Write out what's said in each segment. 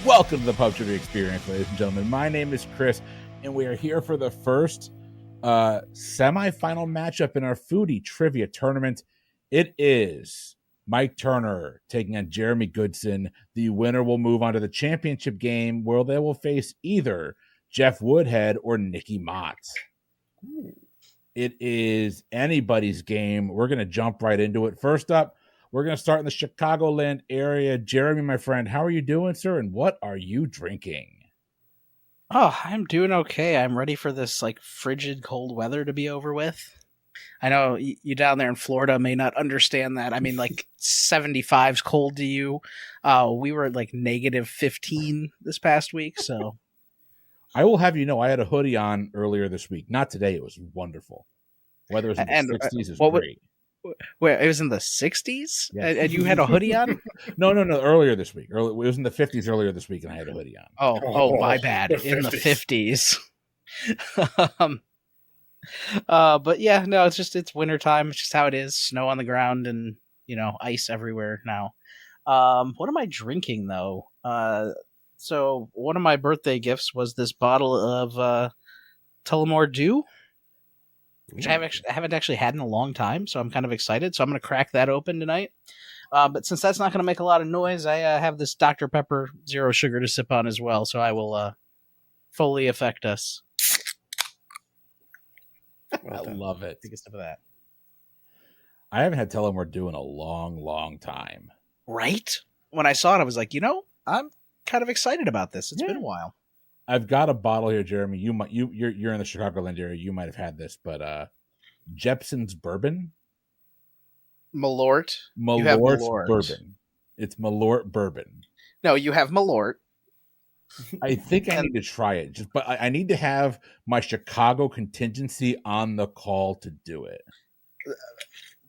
Welcome to the Pub Trivia Experience, ladies and gentlemen. My name is Chris, and we are here for the first semifinal matchup in our Foodie Trivia Tournament. It is Mike Turner taking on Jeremy Goodson. The winner will move on to the championship game, where they will face either Jeff Woodhead or Nicky Mott. It is anybody's game. We're going to jump right into it. First up, we're going to start in the Chicagoland area. Jeremy, my friend, how are you doing, sir? And what are you drinking? Oh, I'm doing okay. I'm ready for this frigid cold weather to be over with. I know you down there in Florida may not understand that. I mean, 75's cold to you. We were at negative 15 this past week, so. I will have you know, I had a hoodie on earlier this week. Not today. It was wonderful. Weather was in the 60s is great. Where it was in the 60s? Yes. And you had a hoodie on? No. Earlier this week. It was in the 50s earlier this week, and I had a hoodie on. Oh, my bad. In the 50s. But yeah, no, it's wintertime. It's just how it is. Snow on the ground and, ice everywhere now. What am I drinking, though? So one of my birthday gifts was this bottle of Tullamore Dew, which I haven't actually had in a long time, so I'm kind of excited. So I'm going to crack that open tonight. But since that's not going to make a lot of noise, I have this Dr. Pepper Zero Sugar to sip on as well, so I will fully affect us. I love it. Take a sip of that. I haven't had Tullamore Dew in a long, long time. Right? When I saw it, I was like, I'm kind of excited about this. It's been a while. I've got a bottle here, Jeremy. You're in the Chicagoland area. You might have had this, but Jepson's bourbon. Malort. Malort's bourbon. It's Malort bourbon. No, you have Malort. I think I need to try it. But I need to have my Chicago contingency on the call to do it.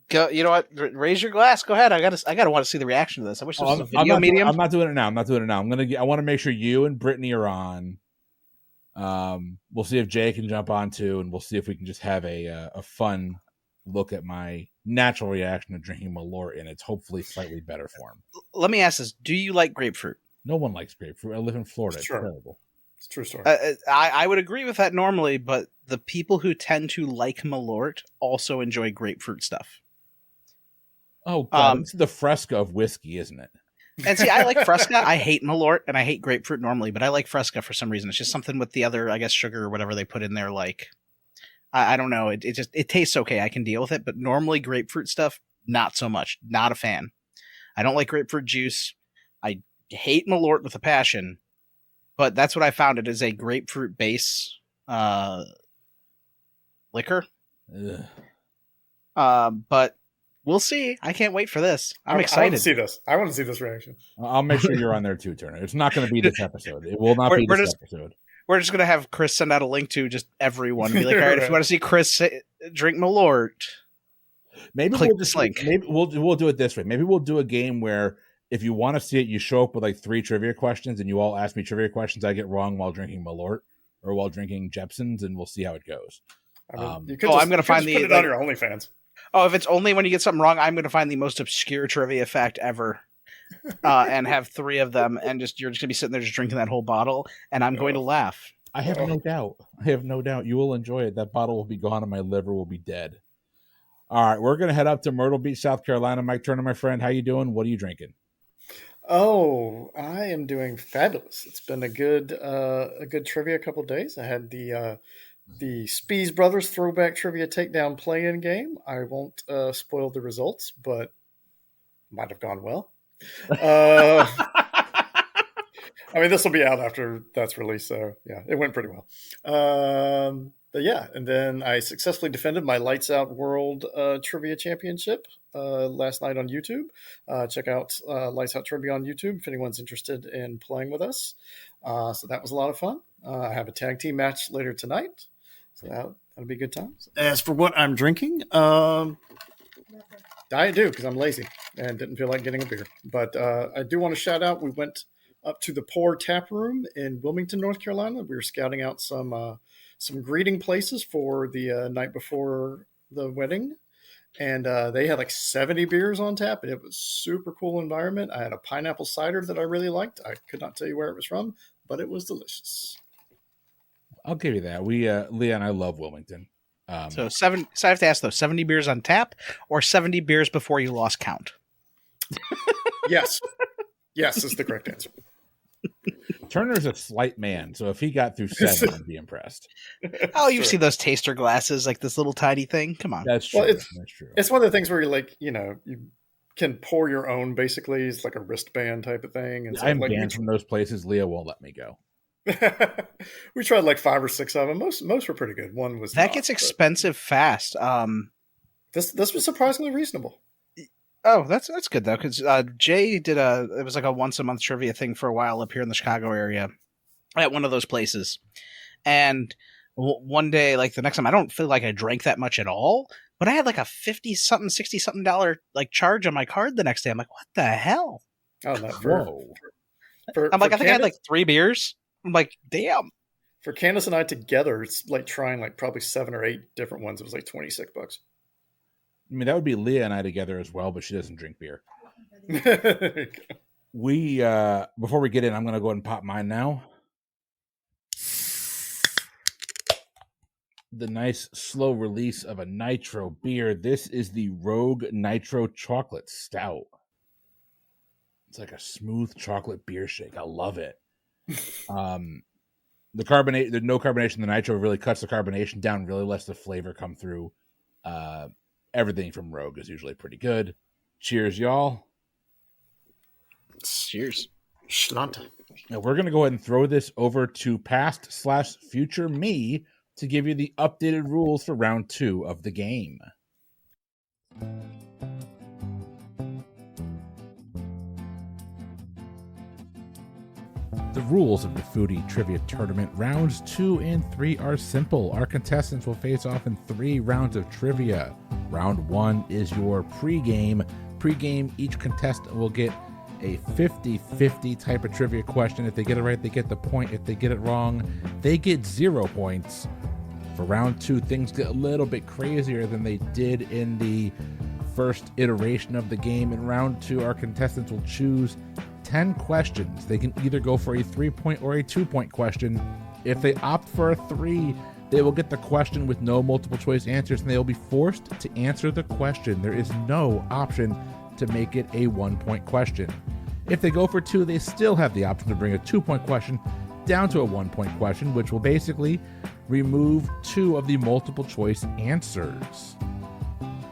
Go. You know what? Raise your glass. Go ahead. I gotta want to see the reaction to this. I wish this was a video medium. I'm not doing it now. I want to make sure you and Brittany are on. We'll see if Jay can jump on too, and we'll see if we can just have a fun look at my natural reaction to drinking Malort in its hopefully slightly better form. Let me ask this: do you like grapefruit? No one likes grapefruit. I live in Florida. It's terrible. It's a true story. I would agree with that normally, but the people who tend to like Malort also enjoy grapefruit stuff. Oh, God. It's the Fresca of whiskey, isn't it? And see, I like Fresca. I hate Malort, and I hate grapefruit normally, but I like Fresca for some reason. It's just something with the other, I guess, sugar or whatever they put in there. I don't know. It tastes okay. I can deal with it, but normally grapefruit stuff, not so much. Not a fan. I don't like grapefruit juice. I hate Malort with a passion, but that's what I found. It is a grapefruit base liquor. But we'll see. I can't wait for this. I'm excited. I want to see this reaction. I'll make sure you're on there too, Turner. It's not going to be this episode. It will not be this episode. We're just going to have Chris send out a link to just everyone. Be like, all right, if you want to see Chris drink Malort, maybe click we'll this link. Maybe we'll do it this way. Maybe we'll do a game where if you want to see it, you show up with 3 trivia questions, and you all ask me trivia questions I get wrong while drinking Malort or while drinking Jepson's, and we'll see how it goes. I'm going to find put it on your OnlyFans. Oh, if it's only when you get something wrong, I'm going to find the most obscure trivia fact ever, and have 3 of them, and you're just going to be sitting there just drinking that whole bottle, and I'm going to laugh. I have no doubt. You will enjoy it. That bottle will be gone, and my liver will be dead. All right, we're going to head up to Myrtle Beach, South Carolina. Mike Turner, my friend, how you doing? What are you drinking? Oh, I am doing fabulous. It's been a good trivia couple of days. I had the Spees Brothers Throwback Trivia Takedown play-in game. I won't spoil the results, but might have gone well. I mean, this will be out after that's released, so yeah, it went pretty well. But yeah, and then I successfully defended my Lights Out World Trivia Championship last night on YouTube. Check out Lights Out Trivia on YouTube if anyone's interested in playing with us. So that was a lot of fun. I have a tag team match later tonight, so that'll be good times. As for what I'm drinking, I do because I'm lazy and didn't feel like getting a beer. But I do want to shout out, we went up to the Pour Tap Room in Wilmington, North Carolina. We were scouting out some greeting places for the night before the wedding. And they had like 70 beers on tap, and it was super cool environment. I had a pineapple cider that I really liked. I could not tell you where it was from, but it was delicious. I'll give you that. We Leon, I love Wilmington. So I have to ask though, 70 beers on tap or 70 beers before you lost count? Yes. Yes is the correct answer. Turner's a slight man, so if he got through 7, I'd be impressed. Oh, you see those taster glasses, like this little tiny thing? Come on. That's true. Well, That's true. It's one of the things where you're like, you can pour your own, basically. It's like a wristband type of thing. And so, I'm like, banned from those places. Leah won't let me go. we tried like 5 or 6 of them. Most were pretty good. One was that gets expensive fast. This was surprisingly reasonable. Oh, that's good though, because Jay did it was like a once a month trivia thing for a while up here in the Chicago area at one of those places, and one day, like the next time, I don't feel like I drank that much at all, but I had like a $50-something, $60-something like charge on my card the next day. I'm like, what the hell? Oh, no, I'm like, I think I had like 3 beers. I'm like, damn. For Candace and I together, it's like trying like probably 7 or 8 different ones. It was like $26. I mean, that would be Leah and I together as well, but she doesn't drink beer. We before we get in, I'm going to go ahead and pop mine now. The nice slow release of a nitro beer. This is the Rogue Nitro Chocolate Stout. It's like a smooth chocolate beer shake. I love it. The no carbonation, the nitro really cuts the carbonation down, really lets the flavor come through. Everything from Rogue is usually pretty good. Cheers, y'all. Cheers. Schlanta. Now we're going to go ahead and throw this over to past/future me to give you the updated rules for round 2 of the game. The rules of the Foodie Trivia Tournament rounds 2 and 3 are simple. Our contestants will face off in 3 rounds of trivia. Round 1 is your pregame. Pregame, each contestant will get a 50-50 type of trivia question. If they get it right, they get the point. If they get it wrong, they get 0 points. For round 2, things get a little bit crazier than they did in the first iteration of the game. In round 2, our contestants will choose 10 questions. They can either go for a 3-point or a 2-point question. If they opt for a 3, they will get the question with no multiple choice answers, and they will be forced to answer the question. There is no option to make it a 1-point question. If they go for 2, they still have the option to bring a 2-point question down to a 1-point question, which will basically remove 2 of the multiple choice answers.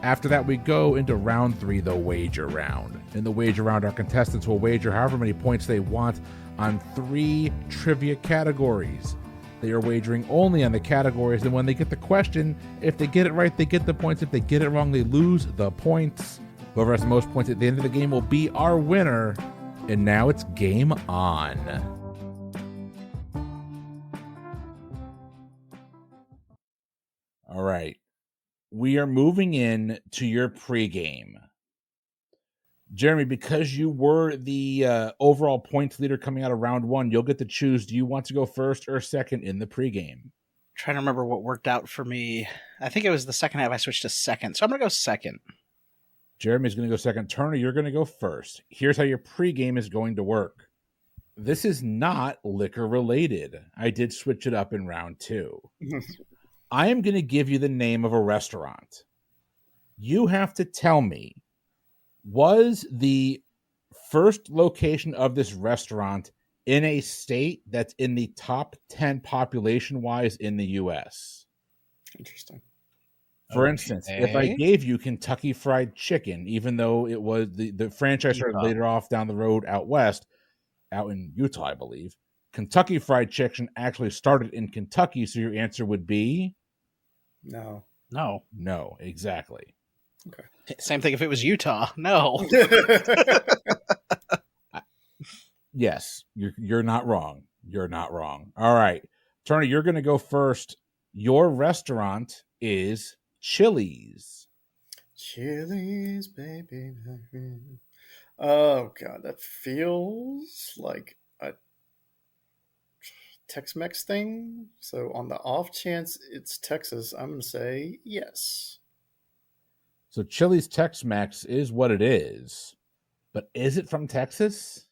After that, we go into round 3, the wager round. In the wager round, our contestants will wager however many points they want on 3 trivia categories. They are wagering only on the categories, and when they get the question, if they get it right, they get the points. If they get it wrong, they lose the points. Whoever has the most points at the end of the game will be our winner. And now it's game on. All right. We are moving in to your pregame. Jeremy, because you were the overall points leader coming out of round 1, you'll get to choose. Do you want to go first or second in the pregame? Trying to remember what worked out for me. I think it was the second half I switched to second. So I'm going to go second. Jeremy's going to go second. Turner, you're going to go first. Here's how your pregame is going to work. This is not liquor related. I did switch it up in round 2. I am going to give you the name of a restaurant. You have to tell me, was the first location of this restaurant in a state that's in the top 10 population-wise in the U.S.? Interesting. For instance, if I gave you Kentucky Fried Chicken, even though it was the franchise started later off down the road out west, out in Utah, I believe, Kentucky Fried Chicken actually started in Kentucky, so your answer would be? No. No, exactly. Okay. Same thing if it was Utah. No. Yes, you're not wrong. You're not wrong. All right. Turner, you're going to go first. Your restaurant is Chili's. Chili's, baby. Oh, God. That feels like a Tex-Mex thing. So on the off chance it's Texas, I'm going to say yes. So Chili's Tex-Mex is what it is. But is it from Texas?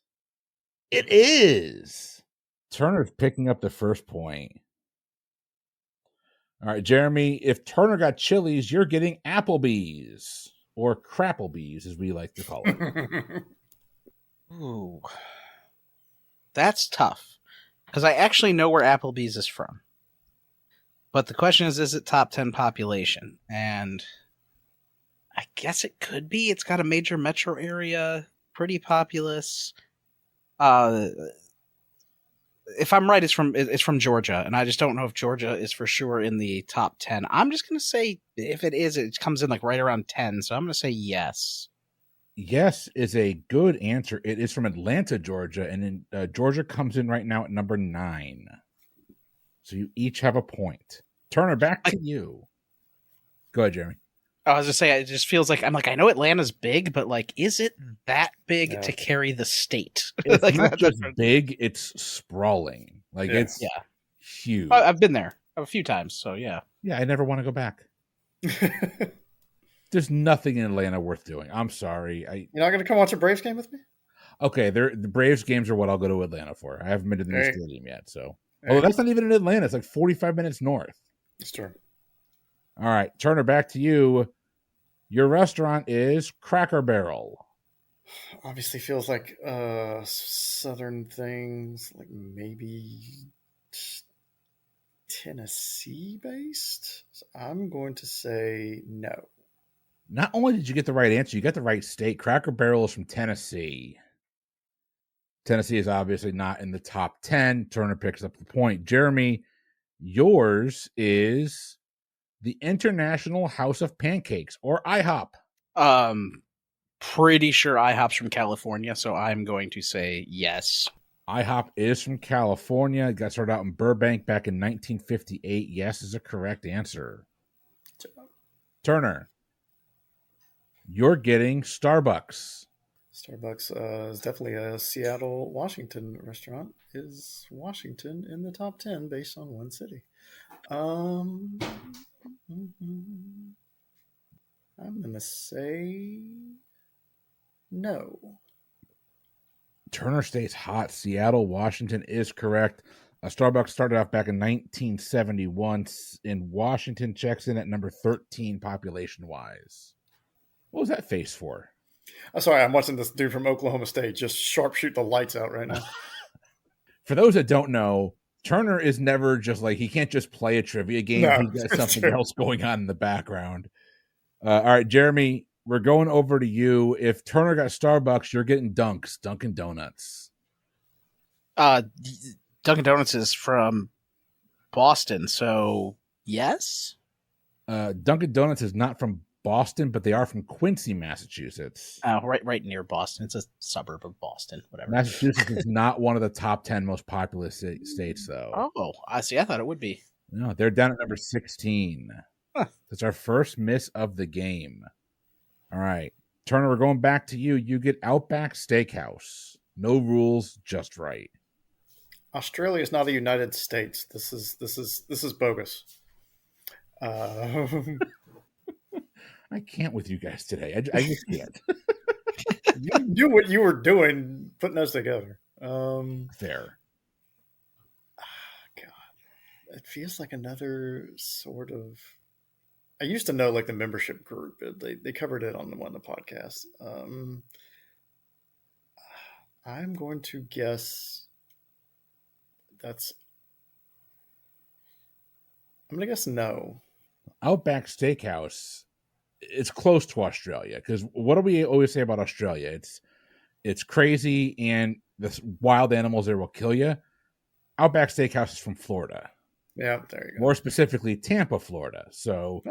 It is. Turner's picking up the first point. All right, Jeremy, if Turner got Chili's, you're getting Applebee's. Or Crapplebee's, as we like to call it. Ooh. That's tough. Because I actually know where Applebee's is from. But the question is it top 10 population? And I guess it could be. It's got a major metro area, pretty populous. If I'm right, it's from Georgia, and I just don't know if Georgia is for sure in the top 10. I'm just going to say if it is, it comes in like right around 10, so I'm going to say yes. Yes is a good answer. It is from Atlanta, Georgia, and Georgia comes in right now at number 9. So you each have a point. Turner, back to you. Go ahead, Jeremy. I was just saying, it just feels like I know Atlanta's big, but like, is it that big to carry the state? It's like not just big; it's sprawling. Like it's huge. I've been there a few times, so yeah. Yeah, I never want to go back. There's nothing in Atlanta worth doing. I'm sorry. You're not going to come watch a Braves game with me? Okay, the Braves games are what I'll go to Atlanta for. I haven't been to the new stadium yet, so. Oh, that's not even in Atlanta. It's like 45 minutes north. That's true. All right, Turner, back to you. Your restaurant is Cracker Barrel. Obviously feels like southern things, like maybe Tennessee based. So I'm going to say no. Not only did you get the right answer, you got the right state. Cracker Barrel is from Tennessee. Tennessee is obviously not in the top 10. Turner picks up the point. Jeremy, yours is the International House of Pancakes, or IHOP. Pretty sure IHOP's from California, so I'm going to say yes. IHOP is from California. It got started out in Burbank back in 1958. Yes is a correct answer. Turner, you're getting Starbucks. Starbucks is definitely a Seattle, Washington restaurant. Is Washington in the top 10 based on one city? I'm going to say no. Turner stays hot. Seattle, Washington is correct. Starbucks started off back in 1971, and Washington checks in at number 13 population-wise. What was that face for? I'm sorry, I'm watching this dude from Oklahoma State just sharpshoot the lights out right now. For those that don't know, Turner is never just like, he can't just play a trivia game. No, He's got something else going on in the background. All right, Jeremy, we're going over to you. If Turner got Starbucks, you're getting Dunkin' Donuts. Dunkin' Donuts is from Boston, so yes? Dunkin' Donuts is not from Boston, but they are from Quincy, Massachusetts. Right near Boston. It's a suburb of Boston, whatever. Massachusetts is not one of the top 10 most populous states, though. Oh, I see. I thought it would be. No, they're down at number 16. Huh. That's our first miss of the game. All right. Turner, we're going back to you. You get Outback Steakhouse. No rules, just right. Australia is not the United States. This is bogus. I can't with you guys today. I just can't. You knew what you were doing, putting those together. Fair. God, it feels like another sort of. I used to know like the membership group. They covered it on one of the podcasts. I'm going to guess I'm going to guess no. Outback Steakhouse. It's close to Australia, because what do we always say about Australia? It's crazy, and the wild animals there will kill you. Outback Steakhouse is from Florida. Yeah, there you go. More specifically, Tampa, Florida. So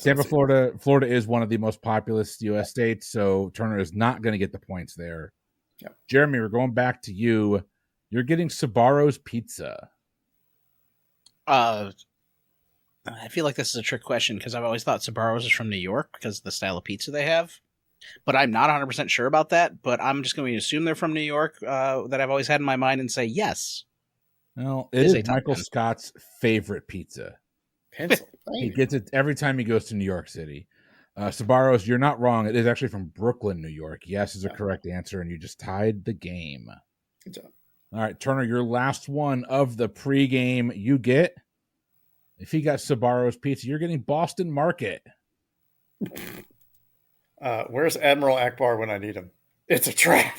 Tampa, Florida is one of the most populous U.S. states, so Turner is not going to get the points there. Yep. Jeremy, we're going back to you. You're getting Sbarro's Pizza. I feel like this is a trick question because I've always thought Sbarro's is from New York because of the style of pizza they have. But I'm not 100% sure about that. But I'm just going to assume they're from New York that I've always had in my mind and say yes. Well, it is Michael Scott's favorite pizza. Pencil. He gets it every time he goes to New York City. Sabaros, you're not wrong. It is actually from Brooklyn, New York. Yes is a correct answer, and you just tied the game. Good job. All right, Turner, your last one of the pregame. You get, if he got Sabaros Pizza, you're getting Boston Market. Where's Admiral Akbar when I need him? It's a trap.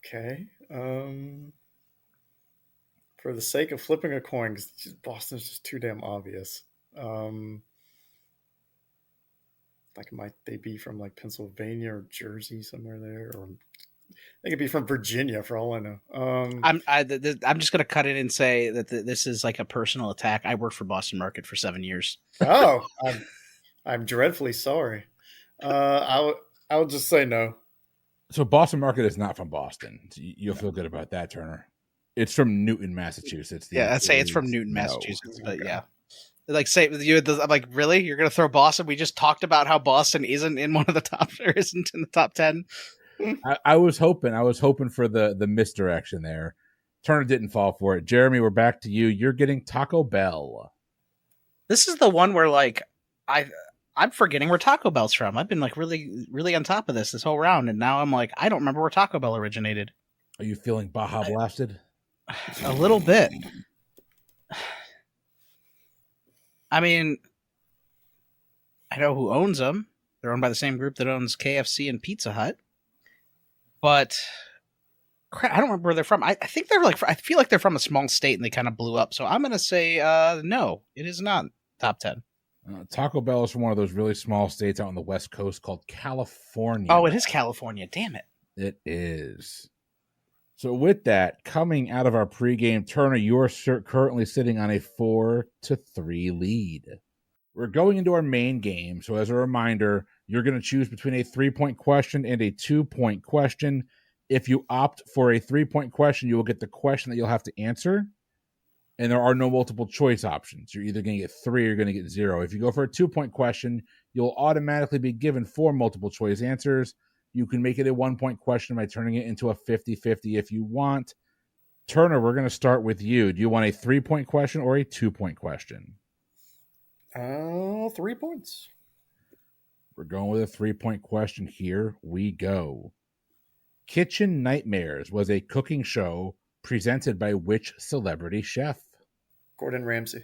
Okay. For the sake of flipping a coin, because Boston's just too damn obvious. Like, might they be from like Pennsylvania or Jersey, somewhere there, or they could be from Virginia for all I know. I'm just gonna cut in and say that this is like a personal attack. I worked for Boston Market for 7 years. Oh, I'm dreadfully sorry. I would just say no. So Boston Market is not from Boston. You'll feel good about that, Turner. It's from Newton, Massachusetts. Yeah, I'd say it's from Newton, Massachusetts. But yeah, like say I'm like, really? You're gonna throw Boston? We just talked about how Boston isn't in one of the top, or isn't in the top 10. I was hoping for the misdirection there. Turner didn't fall for it. Jeremy, we're back to you. You're getting Taco Bell. This is the one where like I'm forgetting where Taco Bell's from. I've been like really, really on top of this whole round, and now I'm like, I don't remember where Taco Bell originated. Are you feeling Baja Blasted? A little bit. I mean, I know who owns them. They're owned by the same group that owns KFC and Pizza Hut. But crap, I don't remember where they're from. I think they're like, I feel like they're from a small state and they kind of blew up. So I'm going to say no, it is not top 10. Taco Bell is from one of those really small states out on the West Coast called California. Oh, it is California. Damn it. It is. So with that, coming out of our pregame, Turner, you're currently sitting on a 4-3 lead. We're going into our main game. So as a reminder, you're going to choose between a 3-point question and a 2-point question. If you opt for a 3-point question, you will get the question that you'll have to answer. And there are no multiple choice options. You're either going to get 3 or you're going to get 0. If you go for a 2-point question, you'll automatically be given 4 multiple choice answers. You can make it a 1-point question by turning it into a 50-50 if you want. Turner, we're going to start with you. Do you want a 3-point question or a 2-point question? 3 points. We're going with a 3-point question. Here we go. Kitchen Nightmares was a cooking show presented by which celebrity chef? Gordon Ramsay.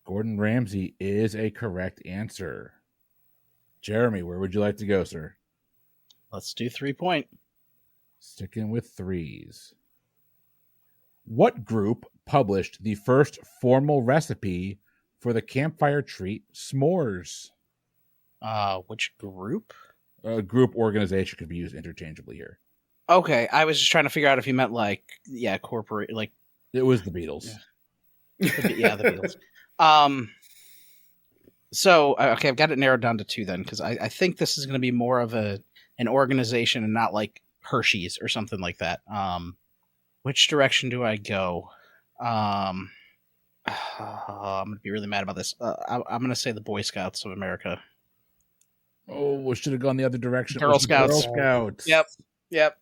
Gordon Ramsay is a correct answer. Jeremy, where would you like to go, sir? Let's do 3-point. Sticking with 3s. What group published the first formal recipe for the campfire treat s'mores? Which group? A group organization could be used interchangeably here. Okay, I was just trying to figure out if you meant like, corporate, like. It was the Beatles. Yeah, the Beatles. So, okay, I've got it narrowed down to 2 then, because I think this is going to be more of an organization and not like Hershey's or something like that. Which direction do I go? I'm going to be really mad about this. I'm going to say the Boy Scouts of America. Oh, we should have gone the other direction. Girl Scouts. Girl Scouts. Yep.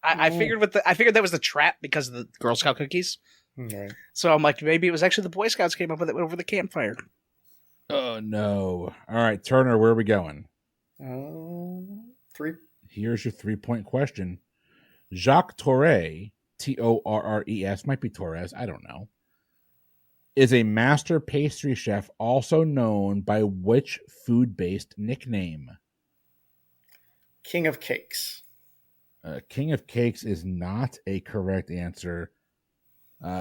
I figured that was the trap because of the Girl Scout cookies. Right. So I'm like, maybe it was actually the Boy Scouts came up with it over the campfire. Oh no! All right, Turner, where are we going? 3. Here's your 3-point question. Jacques Torres, Torres, might be Torres, I don't know, is a master pastry chef also known by which food-based nickname? King of Cakes. King of Cakes is not a correct answer.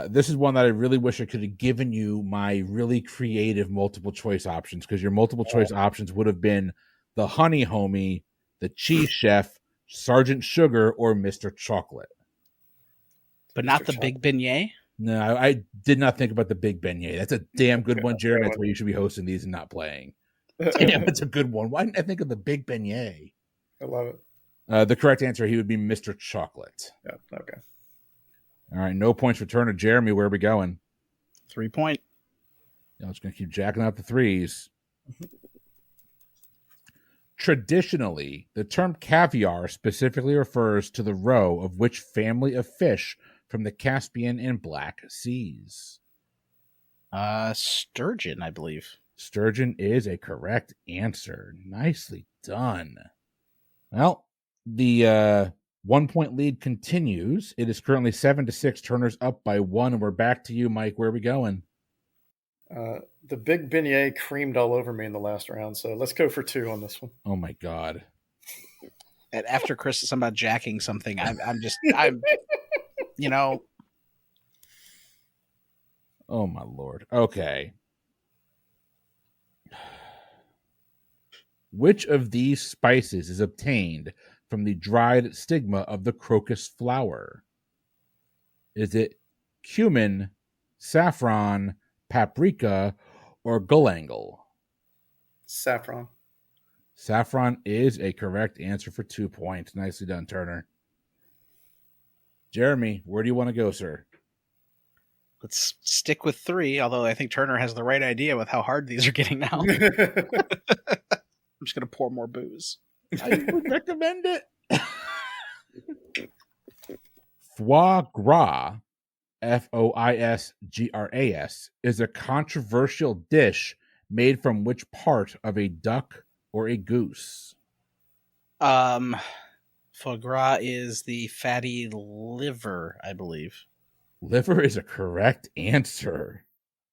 This is one that I really wish I could have given you my really creative multiple choice options, because your multiple choice options would have been the Honey Homie, the Cheese Chef, Sergeant Sugar, or Mr. Chocolate. But not the Big Beignet? No, I did not think about the Big Beignet. That's a damn good one, Jared. That's why you should be hosting these and not playing. Damn, that's a good one. Why didn't I think of the Big Beignet? I love it. The correct answer, he would be Mr. Chocolate. Yeah, okay. All right, no points for Turner. Jeremy, where are we going? 3-point. I'm just going to keep jacking out the 3s. Traditionally, the term caviar specifically refers to the roe of which family of fish from the Caspian and Black Seas? Sturgeon, I believe. Sturgeon is a correct answer. Nicely done. Well, the 1-point lead continues. It is currently 7-6. Turner's up by 1, and we're back to you, Mike. Where are we going? The big beignet creamed all over me in the last round, so let's go for 2 on this one. Oh my God. And after Chris is about jacking something, I'm Oh my Lord. Okay. Which of these spices is obtained from the dried stigma of the crocus flower? Is it cumin, saffron, paprika, or galangal? Saffron. Saffron is a correct answer for 2 points. Nicely done, Turner. Jeremy, where do you want to go, sir? Let's stick with 3, although I think Turner has the right idea with how hard these are getting now. I'm just going to pour more booze. I would recommend it. Foie gras, Foisgras, is a controversial dish made from which part of a duck or a goose? Foie gras is the fatty liver, I believe. Liver is a correct answer.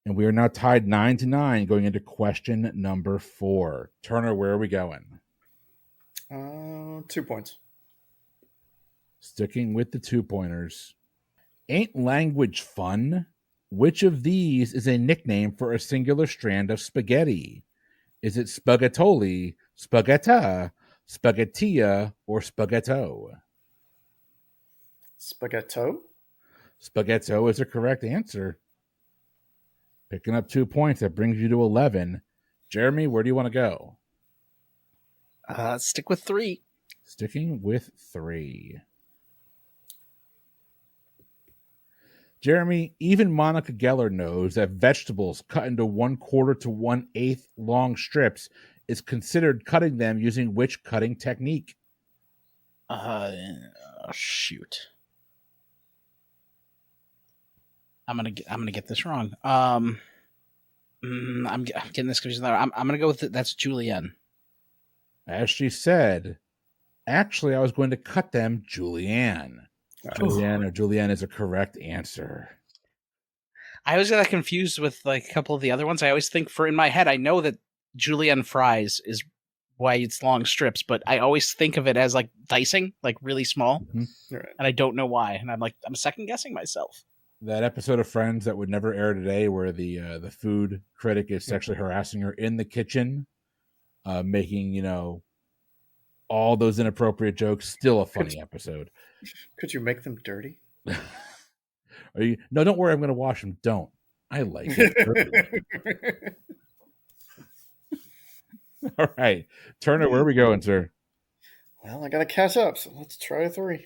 And we are now tied 9-9 going into question number 4. Turner, where are we going? 2 points. Sticking with the 2-pointers. Ain't language fun? Which of these is a nickname for a singular strand of spaghetti? Is it spaghettoli, spagetta, spaghettia, or spaghetto? Spaghetto? Spaghetto is a correct answer. Picking up 2 points. That brings you to 11. Jeremy, where do you want to go? Stick with 3. Sticking with 3. Jeremy, even Monica Geller knows that vegetables cut into 1/4 to 1/8 long strips is considered cutting them using which cutting technique? Shoot. I'm gonna get this wrong. I'm getting this confused. I'm gonna go with it. That's julienne. As she said, actually, I was going to cut them julienne. Julienne or julienne is a correct answer. I always get that confused with like a couple of the other ones. I always think in my head, I know that julienne fries is why it's long strips, but I always think of it as like dicing, like really small. Mm-hmm. Right. And I don't know why. And I'm second guessing myself. That episode of Friends that would never air today, where the food critic is sexually harassing her in the kitchen, making all those inappropriate jokes. Still a funny episode. Could you make them dirty? Are you? No, don't worry. I'm going to wash them. Don't. I like it. All right, Turner, where are we going, sir? Well, I got to catch up, so let's try a 3.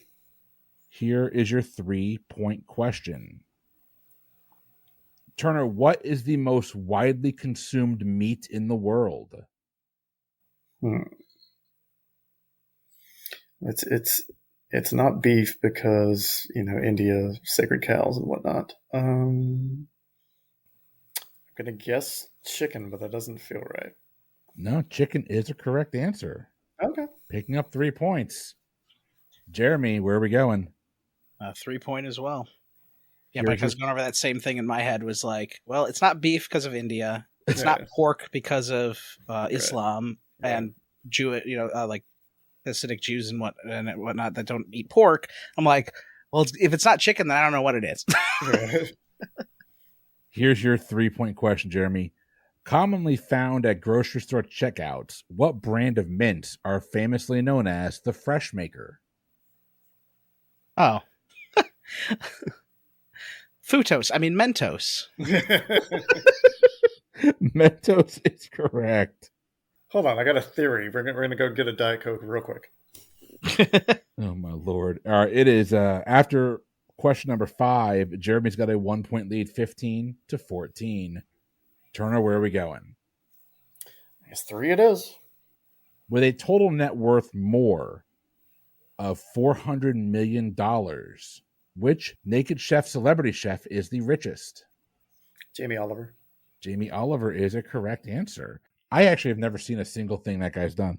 Here is your 3-point question. Turner, what is the most widely consumed meat in the world? It's not beef because, India, sacred cows and whatnot. I'm going to guess chicken, but that doesn't feel right. No, chicken is a correct answer. Okay. Picking up 3 points. Jeremy, where are we going? 3-point as well. Yeah, Mike has gone over that same thing in my head. Was like, well, it's not beef because of India. It's not pork because of Islam and Jew, like Hasidic Jews and whatnot that don't eat pork. I'm like, well, if it's not chicken, then I don't know what it is. Here's your 3-point question, Jeremy. Commonly found at grocery store checkouts, what brand of mints are famously known as the Fresh Maker? Oh. Mentos. Mentos is correct. Hold on, I got a theory. We're gonna go get a Diet Coke real quick. Oh my Lord! All right, it is after question number 5. Jeremy's got a 1-point lead, 15-14. Turner, where are we going? I guess 3 it is. With a total net worth more of $400 million, which naked chef celebrity chef is the richest? Jamie Oliver. Jamie Oliver is a correct answer. I actually have never seen a single thing that guy's done.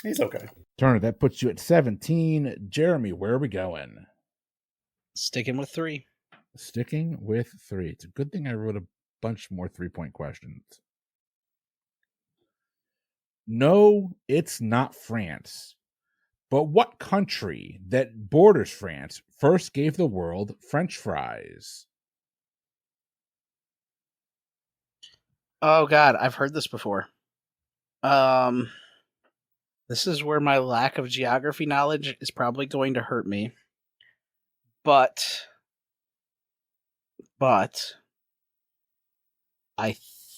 He's okay. Turner, that puts you at 17. Jeremy, where are we going? Sticking with 3. Sticking with 3. It's a good thing I wrote a bunch more 3-point questions. No, it's not France. But what country that borders France first gave the world French fries? Oh God, I've heard this before. This is where my lack of geography knowledge is probably going to hurt me. But I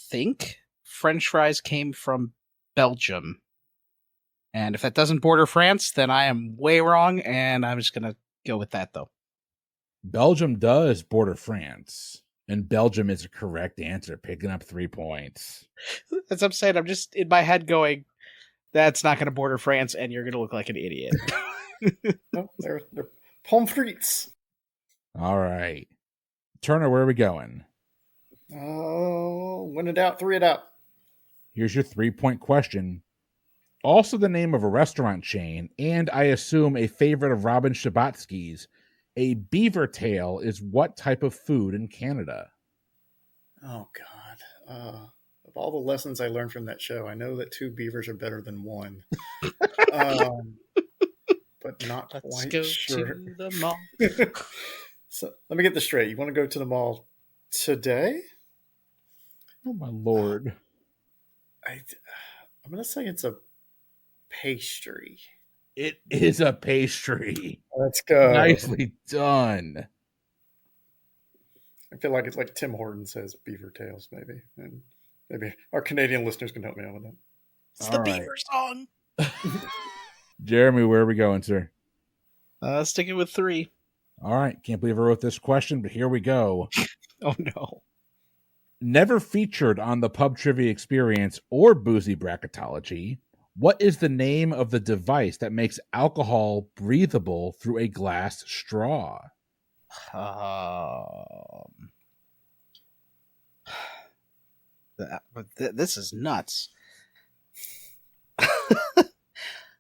think French fries came from Belgium. And if that doesn't border France, then I am way wrong, and I'm just going to go with that, though. Belgium does border France, and Belgium is a correct answer, picking up 3 points. As I'm saying, I'm just in my head going, that's not going to border France, and you're going to look like an idiot. No, they're pommes frites. All right. Turner, where are we going? Oh, win it out, 3 it out. Here's your 3-point question. Also the name of a restaurant chain, and I assume a favorite of Robin Schabatsky's, a beaver tail is what type of food in Canada? Oh, God. Of all the lessons I learned from that show, I know that 2 beavers are better than 1. But not Let's quite go sure. to the mall. So let me get this straight. You want to go to the mall today? Oh, my Lord. I'm going to say it's a pastry. It is a pastry. Let's go. Nicely done. I feel like it's like Tim Horton says beaver tails, maybe. And maybe our Canadian listeners can help me out with that. It's the beaver song. Jeremy, where are we going, sir? Sticking with 3. All right. Can't believe I wrote this question, but here we go. Oh, no. Never featured on the Pub Trivia Experience or Boozy Bracketology, what is the name of the device that makes alcohol breathable through a glass straw? This is nuts.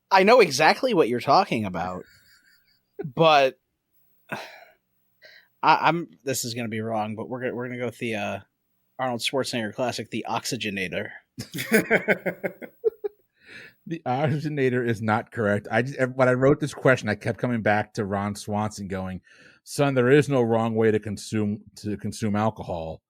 I know exactly what you're talking about, but I'm. This is going to be wrong, but we're going to go with the Arnold Schwarzenegger classic, the Oxygenator. The oxygenator is not correct. When I wrote this question, I kept coming back to Ron Swanson going, son, there is no wrong way to consume alcohol.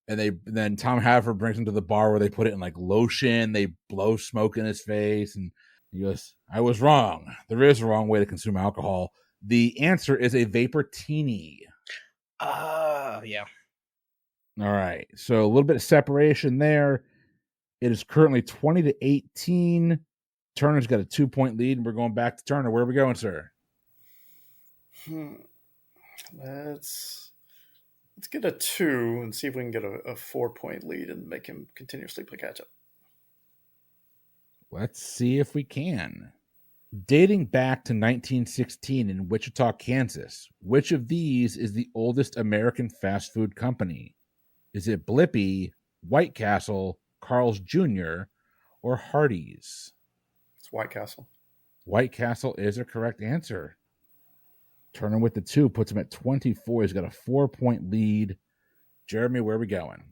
And then Tom Haverford brings him to the bar where they put it in like lotion. They blow smoke in his face. And he goes, I was wrong. There is a wrong way to consume alcohol. The answer is a Vaportini. Yeah. All right. So a little bit of separation there. It is currently 20-18. Turner's got a 2-point lead, and we're going back to Turner. Where are we going, sir? Let's get a 2 and see if we can get a 4-point lead and make him continuously play catch up. Let's see if we can. Dating back to 1916 in Wichita, Kansas, which of these is the oldest American fast food company? Is it Blippy, White Castle, Carl's Jr., or Hardee's? It's White Castle. White Castle is a correct answer. Turner with the 2 puts him at 24. He's got a 4-point lead. Jeremy, where are we going?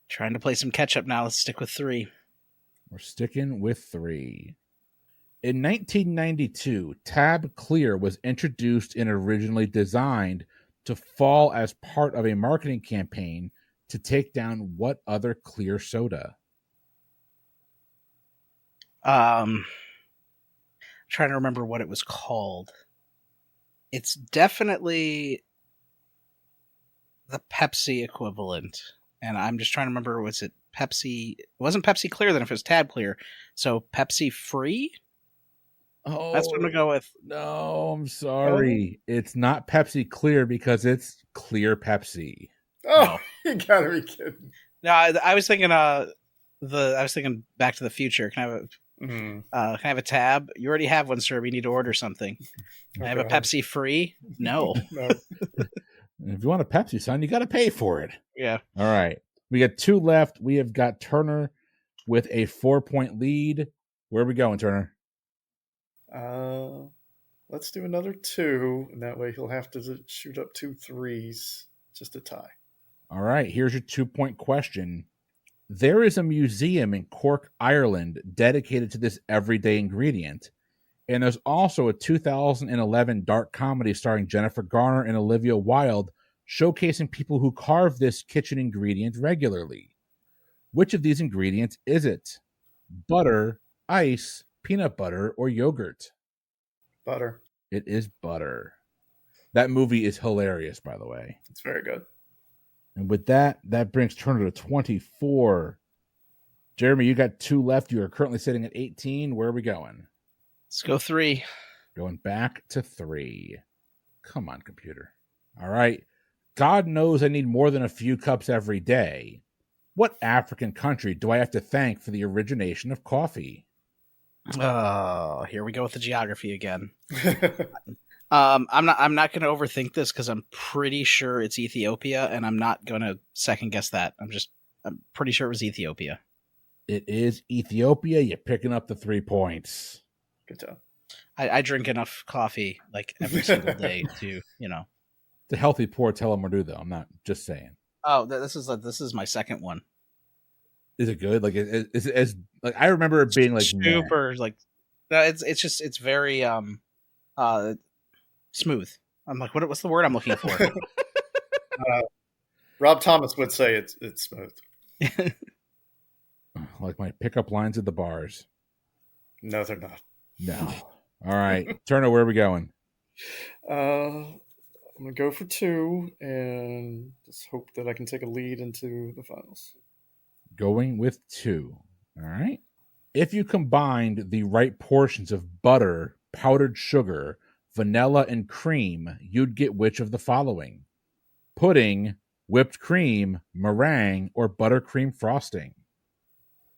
Trying to play some catch up now. Let's stick with 3. We're sticking with 3. In 1992, Tab Clear was introduced and originally designed to fall as part of a marketing campaign to take down what other clear soda? Trying to remember what it was called. It's definitely the Pepsi equivalent. And I'm just trying to remember, was it Pepsi? It wasn't Pepsi Clear then if it was Tab Clear. So Pepsi Free? Oh, that's what I'm going to go with. No, I'm sorry. Oh. It's not Pepsi Clear because it's Clear Pepsi. Oh, you gotta be kidding. No, I was thinking I was thinking Back to the Future. Can I have a tab? You already have one, sir. We need to order something. Can I have a Pepsi Free? No. No. And if you want a Pepsi, son, you got to pay for it. Yeah. All right. We got 2 left. We have got Turner with a 4-point lead. Where are we going, Turner? Let's do another 2, and that way he'll have to shoot up 2 threes just to tie. All right. Here's your 2-point question. There is a museum in Cork, Ireland, dedicated to this everyday ingredient. And there's also a 2011 dark comedy starring Jennifer Garner and Olivia Wilde, showcasing people who carve this kitchen ingredient regularly. Which of these ingredients is it? Butter, ice, peanut butter, or yogurt? Butter. It is butter. That movie is hilarious, by the way. It's very good. And with that brings Turner to 24. Jeremy, you got 2 left. You are currently sitting at 18. Where are we going? Let's go 3. Going back to 3. Come on, computer. All right. God knows I need more than a few cups every day. What African country do I have to thank for the origination of coffee? Oh, here we go with the geography again. I'm not going to overthink this because I'm pretty sure it's Ethiopia, and I'm not going to second guess that. I'm pretty sure it was Ethiopia. It is Ethiopia. You're picking up the 3 points. Good job. I drink enough coffee like every single day to, The healthy poor tell them or do, though. I'm not just saying. Oh, this is my second one. Is it good? Like, is it as like I remember it being like super like it's very smooth. I'm like, what's the word I'm looking for? Rob Thomas would say it's smooth. Like my pickup lines at the bars. No, they're not. No. All right, Turner, where are we going? I'm gonna go for 2 and just hope that I can take a lead into the finals. Going with 2. All right. If you combined the right portions of butter, powdered sugar, vanilla, and cream, you'd get which of the following? Pudding, whipped cream, meringue, or buttercream frosting?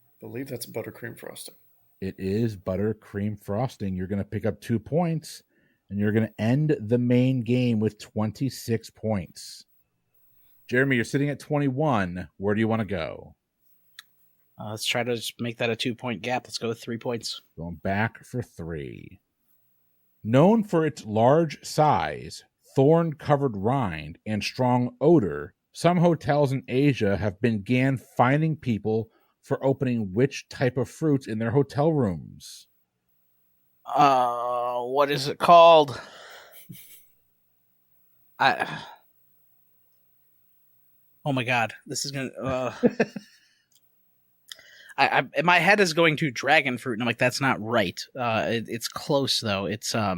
I believe that's buttercream frosting. It is buttercream frosting. You're going to pick up 2 points, and you're going to end the main game with 26 points. Jeremy, you're sitting at 21. Where do you want to go? Let's try to just make that a 2-point gap. Let's go with 3 points. Going back for 3. Known for its large size, thorn-covered rind, and strong odor, some hotels in Asia have began fining people for opening which type of fruits in their hotel rooms? What is it called? Oh my god, this is gonna. My head is going to dragon fruit, and I'm like, that's not right. It's close though. It's Oh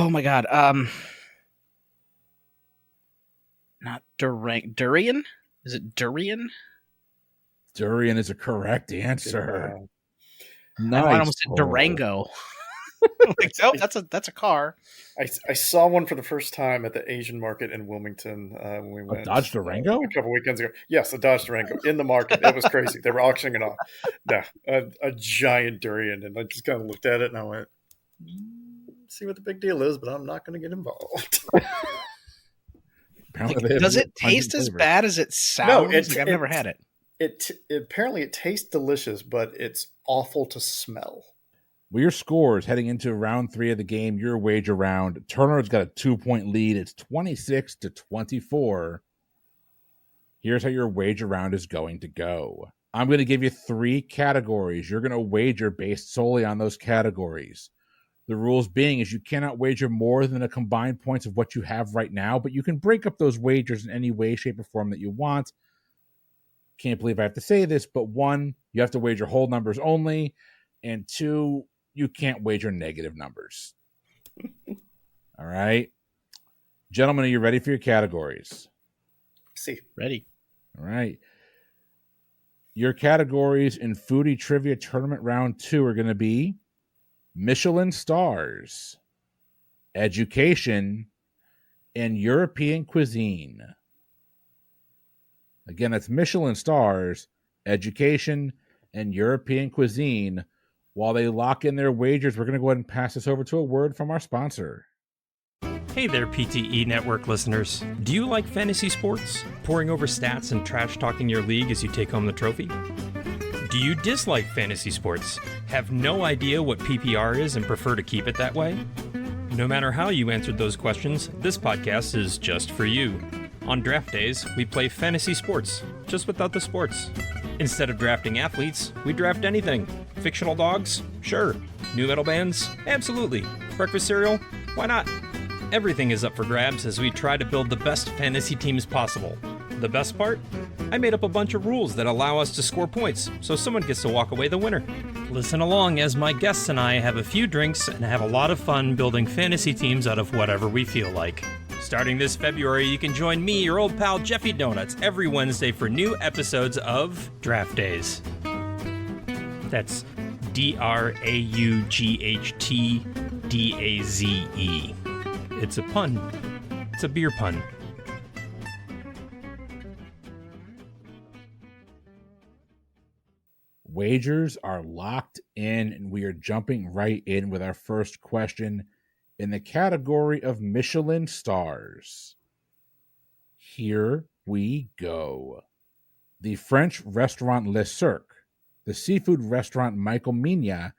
my god. Not durian. Is it durian? Durian is a correct answer. Nice. I almost said Durango. Like, oh, that's a car. I saw one for the first time at the Asian market in Wilmington when we went. A Dodge Durango? A couple weekends ago. Yes, a Dodge Durango in the market. It was crazy. They were auctioning it off. No, a giant durian, and I just kind of looked at it and I went, "See what the big deal is," but I'm not going to get involved. Does it taste as bad as it sounds? No, I've never had it. Apparently it tastes delicious, but it's awful to smell. Well, your scores heading into round 3 of the game, your wager round. Turner's got a 2-point lead. It's 26-24. Here's how your wager round is going to go. I'm going to give you 3 categories. You're going to wager based solely on those categories. The rules being is you cannot wager more than the combined points of what you have right now, but you can break up those wagers in any way, shape, or form that you want. Can't believe I have to say this, but 1, you have to wager whole numbers only, and 2, you can't wager negative numbers. All right. Gentlemen, are you ready for your categories? See. Ready. All right. Your categories in Foodie Trivia Tournament Round 2 are going to be Michelin stars, education, and European cuisine. Again, that's Michelin stars, education, and European cuisine. While they lock in their wagers, we're going to go ahead and pass this over to a word from our sponsor. Hey there, PTE Network listeners. Do you like fantasy sports? Poring over stats and trash-talking your league as you take home the trophy? Do you dislike fantasy sports? Have no idea what PPR is and prefer to keep it that way? No matter how you answered those questions, this podcast is just for you. On draft days, we play fantasy sports, just without the sports. Instead of drafting athletes, we draft anything. Fictional dogs? Sure. New metal bands? Absolutely. Breakfast cereal? Why not? Everything is up for grabs as we try to build the best fantasy teams possible. The best part? I made up a bunch of rules that allow us to score points, so someone gets to walk away the winner. Listen along as my guests and I have a few drinks and have a lot of fun building fantasy teams out of whatever we feel like. Starting this February, you can join me, your old pal Jeffy Donuts, every Wednesday for new episodes of Draft Days. That's DRAUGHTDAZE. It's a pun. It's a beer pun. Wagers are locked in, and we are jumping right in with our first question in the category of Michelin stars. Here we go. The French restaurant Le Cirque, the seafood restaurant Michael Mina,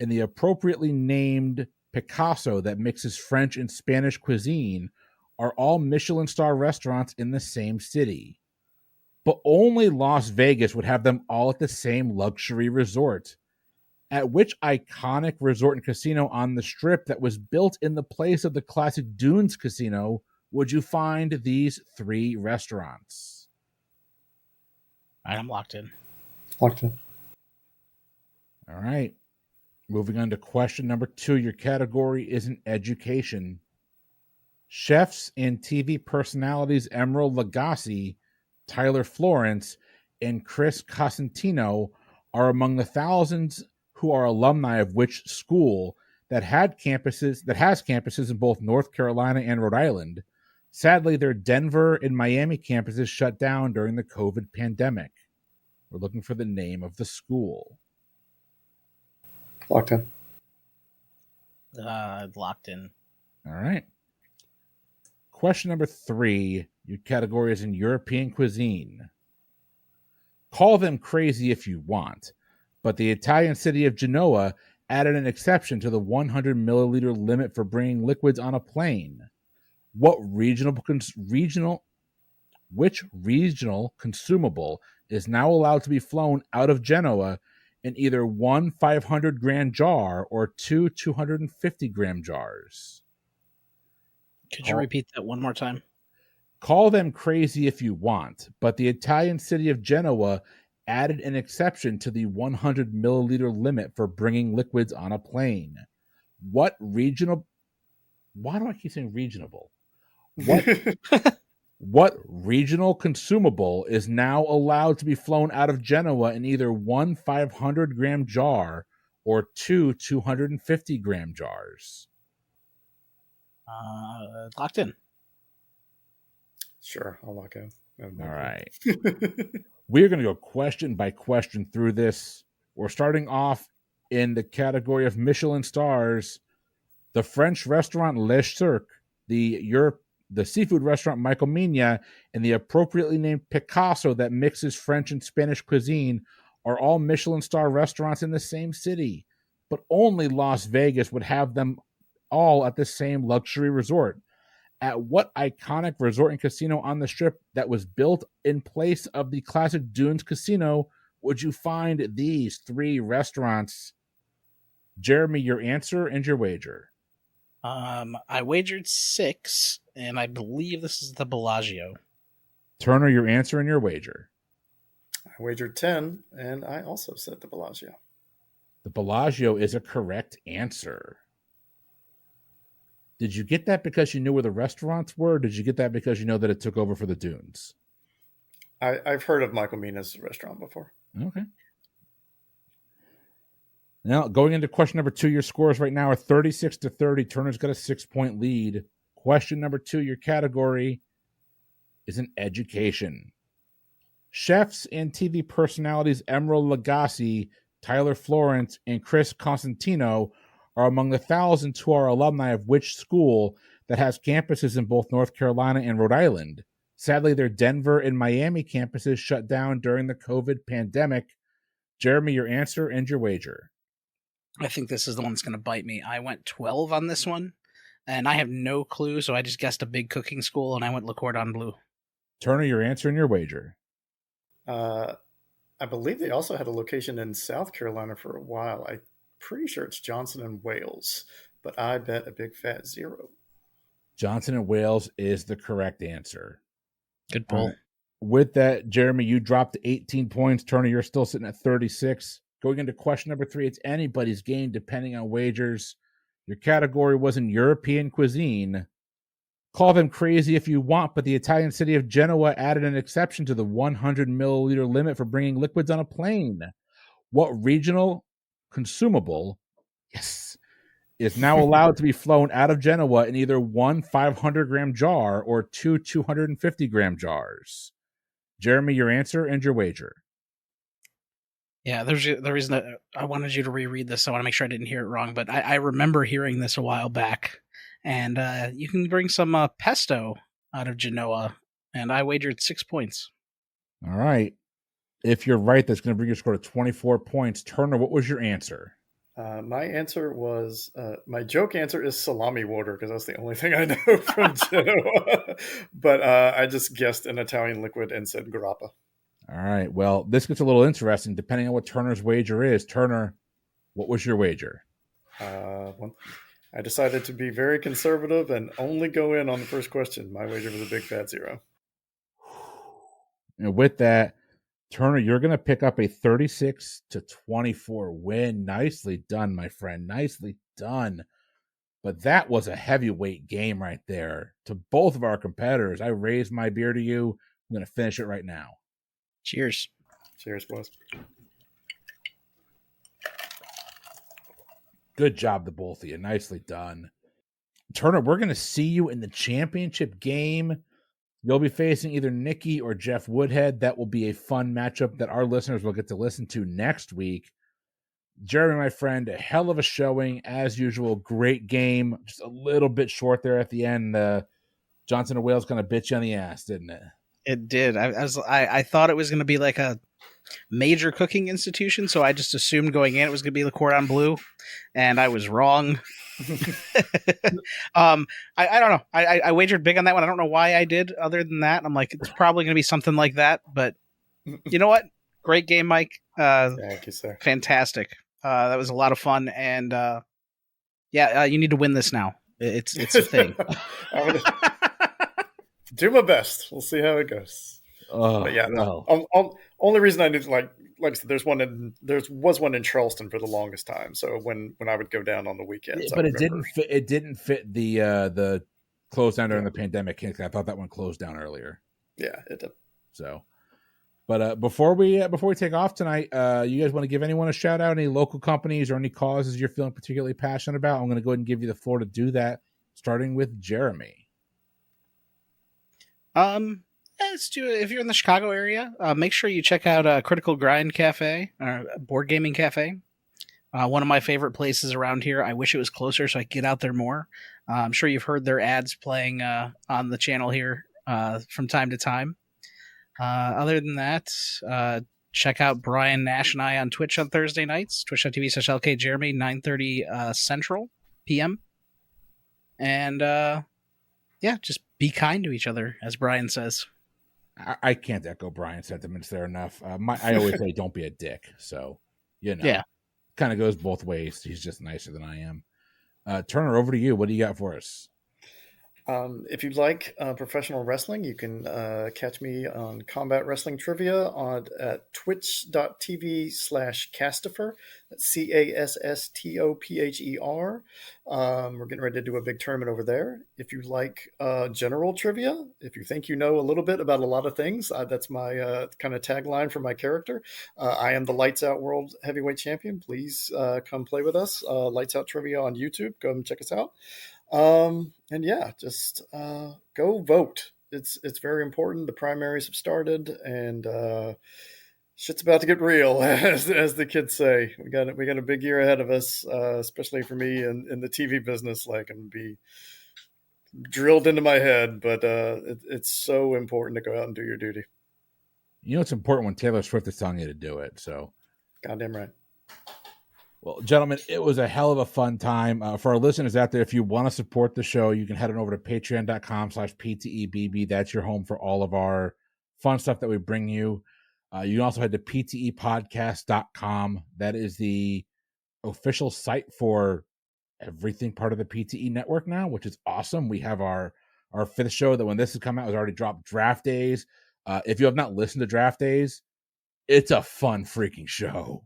and the appropriately named Picasso that mixes French and Spanish cuisine are all Michelin star restaurants in the same city. But only Las Vegas would have them all at the same luxury resort. At which iconic resort and casino on the Strip that was built in the place of the classic Dunes Casino would you find these three restaurants? All right, I'm locked in. Locked in. All right. Moving on to question number 2. Your category is in education. Chefs and TV personalities Emeril Lagasse, Tyler Florence, and Chris Cosentino are among the thousands who are alumni of which school that has campuses in both North Carolina and Rhode Island. Sadly, their Denver and Miami campuses shut down during the COVID pandemic. We're looking for the name of the school. Locked in. Locked in. All right. Question number 3. Your category is in European cuisine. Call them crazy if you want, but the Italian city of Genoa added an exception to the 100 milliliter limit for bringing liquids on a plane. Which regional consumable is now allowed to be flown out of Genoa in either one 500-gram jar or two 250-gram jars? Could you repeat that one more time? Call them crazy if you want, but the Italian city of Genoa added an exception to the 100 milliliter limit for bringing liquids on a plane. Why do I keep saying regional? What regional consumable is now allowed to be flown out of Genoa in either one 500-gram jar or two 250-gram jars? Locked in. Sure, I'll lock in. All right. We're going to go question by question through this. We're starting off in the category of Michelin stars. The French restaurant Le Cirque, the seafood restaurant Michael Mina, and the appropriately named Picasso that mixes French and Spanish cuisine are all Michelin star restaurants in the same city, but only Las Vegas would have them all at the same luxury resort. At what iconic resort and casino on the Strip that was built in place of the classic Dunes Casino would you find these three restaurants? Jeremy, your answer and your wager. I wagered 6, and I believe this is the Bellagio. Turner, your answer and your wager. I wagered 10, and I also said the Bellagio. The Bellagio is a correct answer. Did you get that because you knew where the restaurants were? Or did you get that because you know that it took over for the Dunes? I've heard of Michael Mina's restaurant before. Okay. Now, going into question number 2, your scores right now are 36-30. Turner's got a 6-point lead. Question number 2, your category is in education. Chefs and TV personalities Emeril Lagasse, Tyler Florence, and Chris Cosentino are among the thousands who are alumni of which school that has campuses in both North Carolina and Rhode Island. Sadly, their Denver and Miami campuses shut down during the COVID pandemic. Jeremy, your answer and your wager. I think this is the one that's going to bite me. I went 12 on this one, and I have no clue, so I just guessed a big cooking school, and I went Le Cordon Bleu. Turner, your answer and your wager. I believe they also had a location in South Carolina for a while. I'm pretty sure it's Johnson and Wales, but I bet a big fat 0. Johnson and Wales is the correct answer. Good pull. With that, Jeremy, you dropped to 18 points. Turner, you're still sitting at 36. Going into question number 3, it's anybody's game depending on wagers. Your category was in European cuisine. Call them crazy if you want, but the Italian city of Genoa added an exception to the 100 milliliter limit for bringing liquids on a plane. What regional consumable, is now allowed to be flown out of Genoa in either one 500-gram jar or two 250-gram jars? Jeremy, your answer and your wager. Yeah, there's the reason that I wanted you to reread this. So I want to make sure I didn't hear it wrong, but I remember hearing this a while back. And you can bring some pesto out of Genoa, and I wagered 6 points. All right. If you're right, that's going to bring your score to 24 points. Turner, what was your answer? My answer was, my joke answer is salami water, because that's the only thing I know from Genoa. But I just guessed an Italian liquid and said grappa. All right. Well, this gets a little interesting depending on what Turner's wager is. Turner, what was your wager? I decided to be very conservative and only go in on the first question. My wager was a big fat 0. And with that, Turner, you're going to pick up a 36-24 win. Nicely done, my friend. Nicely done. But that was a heavyweight game right there. To both of our competitors, I raised my beer to you. I'm going to finish it right now. Cheers. Cheers, boys. Good job to both of you. Nicely done. Turner, we're going to see you in the championship game. You'll be facing either Nikki or Jeff Woodhead. That will be a fun matchup that our listeners will get to listen to next week. Jeremy, my friend, a hell of a showing. As usual, great game. Just a little bit short there at the end. Johnson and Wales kind of bit you on the ass, didn't it? It did. I thought it was going to be like a major cooking institution, so I just assumed going in it was going to be Le Cordon Bleu, and I was wrong. I don't know. I wagered big on that one. I don't know why I did. Other than that, I'm like, it's probably going to be something like that. But you know what? Great game, Mike. Thank you, sir. Fantastic. That was a lot of fun, and you need to win this now. It's a thing. I'm gonna do my best. We'll see how it goes. But yeah, only reason I knew, like I said, there was one in Charleston for the longest time. So when I would go down on the weekends, but it didn't fit the close down during the pandemic. I thought that one closed down earlier. Yeah, it did. So, but before we take off tonight, you guys want to give anyone a shout out? Any local companies or any causes you're feeling particularly passionate about? I'm going to go ahead and give you the floor to do that, starting with Jeremy. Let's do it. If you're in the Chicago area, make sure you check out Critical Grind Cafe, Board Gaming Cafe. One of my favorite places around here. I wish it was closer so I could get out there more. I'm sure you've heard their ads playing on the channel here from time to time. Other than that, check out Brian Nash and I on Twitch on Thursday nights, twitch.tv/LKJeremy, 9:30 Central PM. And just be kind to each other, as Brian says. I can't echo Brian's sentiments there enough. I always say don't be a dick. So, kind of goes both ways. He's just nicer than I am. Turner, over to you. What do you got for us? If you like professional wrestling, you can catch me on Combat Wrestling Trivia at twitch.tv/Castifer. That's CASSTOPHER. We're getting ready to do a big tournament over there. If you like general trivia, if you think you know a little bit about a lot of things, that's my kind of tagline for my character. I am the Lights Out World Heavyweight Champion. Please come play with us. Lights Out Trivia on YouTube. Go and check us out. Just go vote. It's very important. The primaries have started, and shit's about to get real, as the kids say. We got a big year ahead of us, especially for me in the TV business. Like, I'm gonna be drilled into my head, but it's so important to go out and do your duty. You know, it's important when Taylor Swift is telling you to do it. So, goddamn right. Well, gentlemen, it was a hell of a fun time. For our listeners out there, if you want to support the show, you can head on over to patreon.com/PTEBB. That's your home for all of our fun stuff that we bring you. You can also head to PTEpodcast.com. That is the official site for everything part of the PTE network now, which is awesome. We have our fifth show that when this has come out has already dropped, Draft Days. If you have not listened to Draft Days, it's a fun freaking show.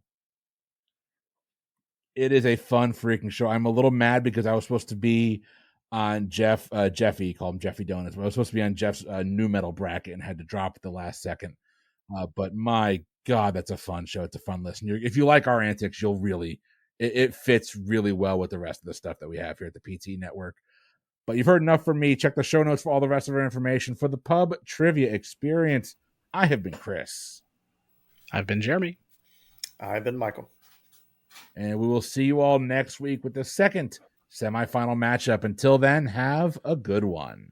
It is a fun freaking show. I'm a little mad because I was supposed to be on Jeffy, call him Jeffy Donuts, but I was supposed to be on Jeff's new metal bracket and had to drop at the last second. But my God, that's a fun show. It's a fun listen. If you like our antics, you'll really, it fits really well with the rest of the stuff that we have here at the PT Network. But you've heard enough from me. Check the show notes for all the rest of our information. For the Pub Trivia Experience, I have been Chris. I've been Jeremy. I've been Michael. And we will see you all next week with the second semifinal matchup. Until then, have a good one.